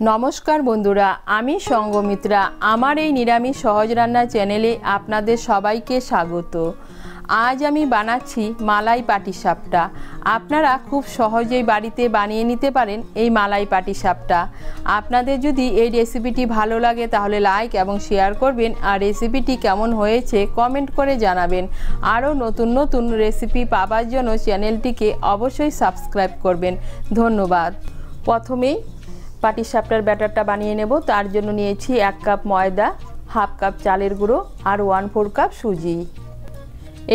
नमस्कार बंधुरा आमी संगमित्रा आमार এই নিরামিষ সহজ রান্না চ্যানেলে আপনাদের সবাইকে স্বাগত। আজ আমি বানাচ্ছি মালাই পাটিসাপটা। আপনারা খুব সহজেই বাড়িতে বানিয়ে নিতে পারেন এই মালাই পাটিসাপটা। আপনাদের যদি এই রেসিপিটি ভালো লাগে তাহলে লাইক এবং শেয়ার করবেন আর রেসিপিটি কেমন হয়েছে কমেন্ট করে জানাবেন। আরও নতুন নতুন রেসিপি পাওয়ার জন্য চ্যানেলটিকে অবশ্যই সাবস্ক্রাইব করবেন। ধন্যবাদ। প্রথমেই পাটিসাপটার ব্যাটারটা বানিয়ে নেব। তার জন্য নিয়েছি 1 কাপ ময়দা, হাফ কাপ চালের গুঁড়ো আর 1/4 কাপ সুজি।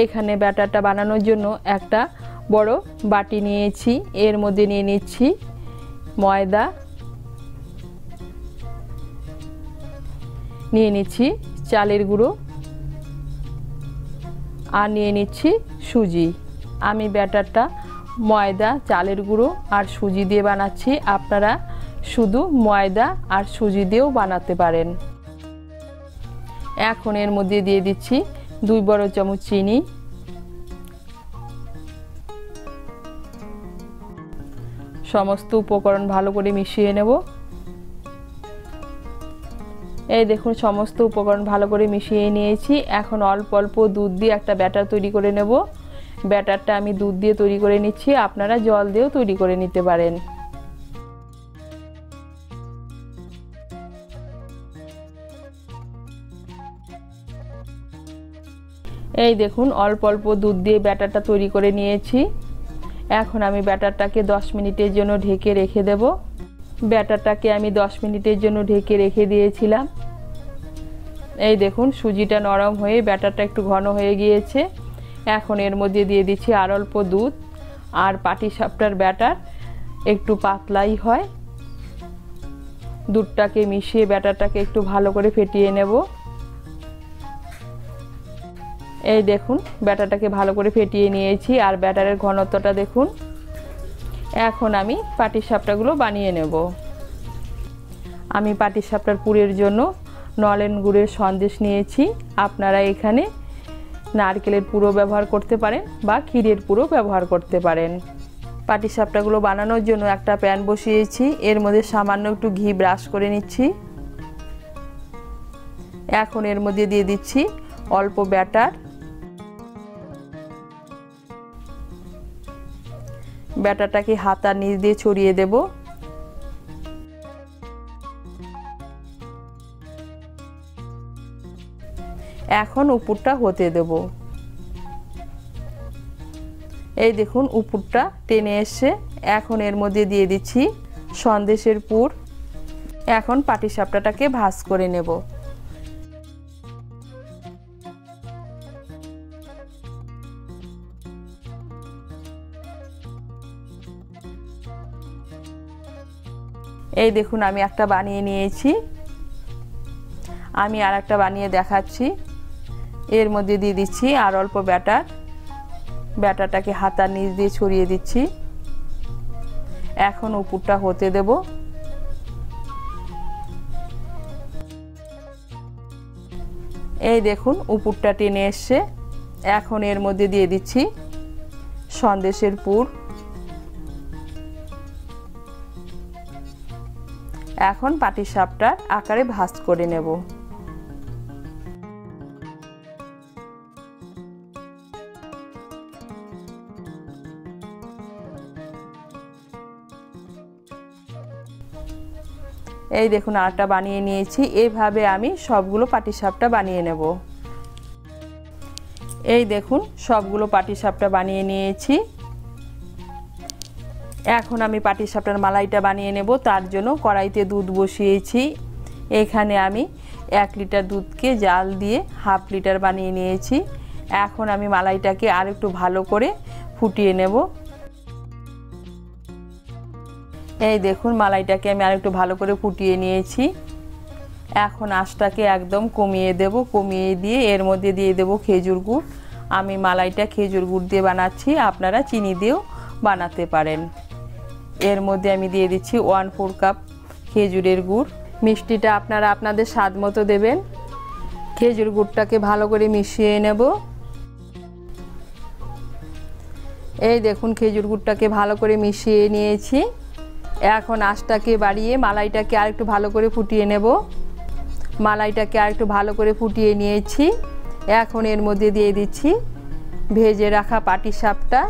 এখানে ব্যাটারটা বানানোর জন্য একটা বড় বাটি নিয়েছি, এর মধ্যে নিয়ে নিচ্ছি ময়দা, নিয়ে নিচ্ছি চালের গুঁড়ো আর নিয়ে নিচ্ছি সুজি। আমি ব্যাটারটা ময়দা, চালের গুঁড়ো আর সুজি দিয়ে বানাচ্ছি, আপনারা শুধু ময়দা আর সুজি দিয়েও বানাতে পারেন। এখন এর মধ্যে দিয়ে দিচ্ছি 2 বড় চামচ চিনি, সমস্ত উপকরণ ভালো করে মিশিয়ে নেব। এই দেখুন সমস্ত উপকরণ ভালো করে মিশিয়ে নিয়েছি। এখন অল্প অল্প দুধ দিয়ে একটা ব্যাটার তৈরি করে নেব। ব্যাটারটা আমি দুধ দিয়ে তৈরি করে নিচ্ছি, আপনারা জল দিয়েও তৈরি করে নিতে পারেন। এই দেখুন অল্প অল্প দুধ দিয়ে ব্যাটারটা তৈরি করে নিয়েছি। এখন আমি ব্যাটারটাকে 10 মিনিটের জন্য ঢেকে রেখে দেব। ব্যাটারটাকে আমি 10 মিনিটের জন্য ঢেকে রেখে দিয়েছিলাম। এই দেখুন সুজিটা নরম হয়ে ব্যাটারটা একটু ঘন হয়ে গিয়েছে। এখন এর মধ্যে দিয়ে দিচ্ছি আর অল্প দুধ। আর পাটিসাপটার ব্যাটার একটু পাতলাই হয়। দুধটাকে মিশিয়ে ব্যাটারটাকে একটু ভালো করে ফেটিয়ে নেব। এই দেখুন ব্যাটারটাকে ভালো করে ফেটিয়ে নিয়েছি আর ব্যাটারের ঘনত্বটা দেখুন। এখন আমি পাটিসাপটাগুলো বানিয়ে নেব। আমি পাটিসাপটার পুরের জন্য নলেন গুড়ের সন্দেশ নিয়েছি, আপনারা এখানে নারকেলের পুরো ব্যবহার করতে পারেন বা ক্ষীরের পুরো ব্যবহার করতে পারেন। পাটিসাপটাগুলো বানানোর জন্য একটা প্যান বসিয়েছি, এর মধ্যে সামান্য একটু ঘি ব্রাশ করে নিচ্ছি। এখন এর মধ্যে দিয়ে দিচ্ছি অল্প ব্যাটার। ব্যাটারটাকে হাতার নিচ দিয়ে ছড়িয়ে দেব। এখন উপরটা হতে দেব। এই দেখুন উপরটা টেনে এসে এখন এর মধ্যে দিয়ে দিচ্ছি সন্দেশের পুর। এখন পাটিসাপটাটাকে ভাঁজ করে নেব। এই দেখুন আমি একটা বানিয়ে নিয়েছি, আমি আর একটা বানিয়ে দেখাচ্ছি। এর মধ্যে দিয়ে দিচ্ছি আর অল্প ব্যাটার। ব্যাটারটাকে হাতার নিচ দিয়ে ছড়িয়ে দিচ্ছি। এখন উপরটা হতে দেব। এই দেখুন উপরটা টেনে এসছে। এখন এর মধ্যে দিয়ে দিচ্ছি সন্দেশের পুর। এখন পাটিসাপটার আকারে ভাঁজ করে নেব। এই দেখুন আটা বানিয়ে নিয়েছি। এইভাবে আমি সবগুলো পাটিসাপটা বানিয়ে নেব। এই দেখুন সবগুলো পাটিসাপটা বানিয়ে নিয়েছি। এখন আমি পাটিসাপটার মালাইটা বানিয়ে নেব। তার জন্য কড়াইতে দুধ বসিয়েছি। এখানে আমি 1 লিটার দুধকে জাল দিয়ে 1/2 লিটার বানিয়ে নিয়েছি। এখন আমি মালাইটাকে আর একটু ভালো করে ফুটিয়ে নেব। এই দেখুন মালাইটাকে আমি আর একটু ভালো করে ফুটিয়ে নিয়েছি। এখন আঁচটাকে একদম কমিয়ে দেব। কমিয়ে দিয়ে এর মধ্যে দিয়ে দেব খেজুর গুড়। আমি মালাইটা খেজুর গুড় দিয়ে বানাচ্ছি, আপনারা চিনি দিয়েও বানাতে পারেন। এর মধ্যে আমি দিয়ে দিচ্ছি 1/4 কাপ খেজুরের গুড়। মিষ্টিটা আপনারা আপনাদের স্বাদ মতো দেবেন। খেজুর গুড়টাকে ভালো করে মিশিয়ে নেব। এই দেখুন খেজুর গুড়টাকে ভালো করে মিশিয়ে নিয়েছি। এখন আঁচটাকে বাড়িয়ে মালাইটাকে আরেকটু ভালো করে ফুটিয়ে নেব। মালাইটাকে আরেকটু ভালো করে ফুটিয়ে নিয়েছি। এখন এর মধ্যে দিয়ে দিচ্ছি ভেজে রাখা পাটিসাপটা।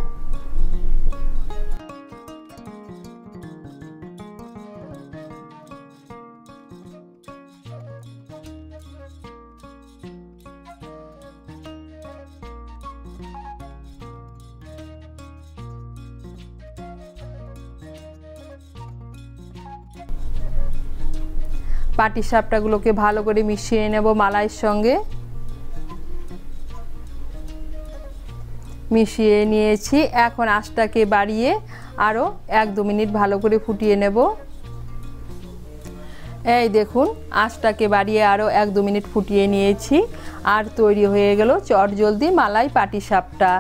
পাটিসাপটাগুলোকে ভালো করে মিশিয়ে নেব মালাইয়ের সঙ্গে। মিশিয়ে নিয়েছি। এখন আঁচটাকে বাড়িয়ে আরও 1-2 মিনিট ভালো করে ফুটিয়ে নেব। এই দেখুন আঁচটাকে বাড়িয়ে আরও 1-2 মিনিট ফুটিয়ে নিয়েছি। আর তৈরি হয়ে গেল চটজলদি মালাই পাটিসাপটা।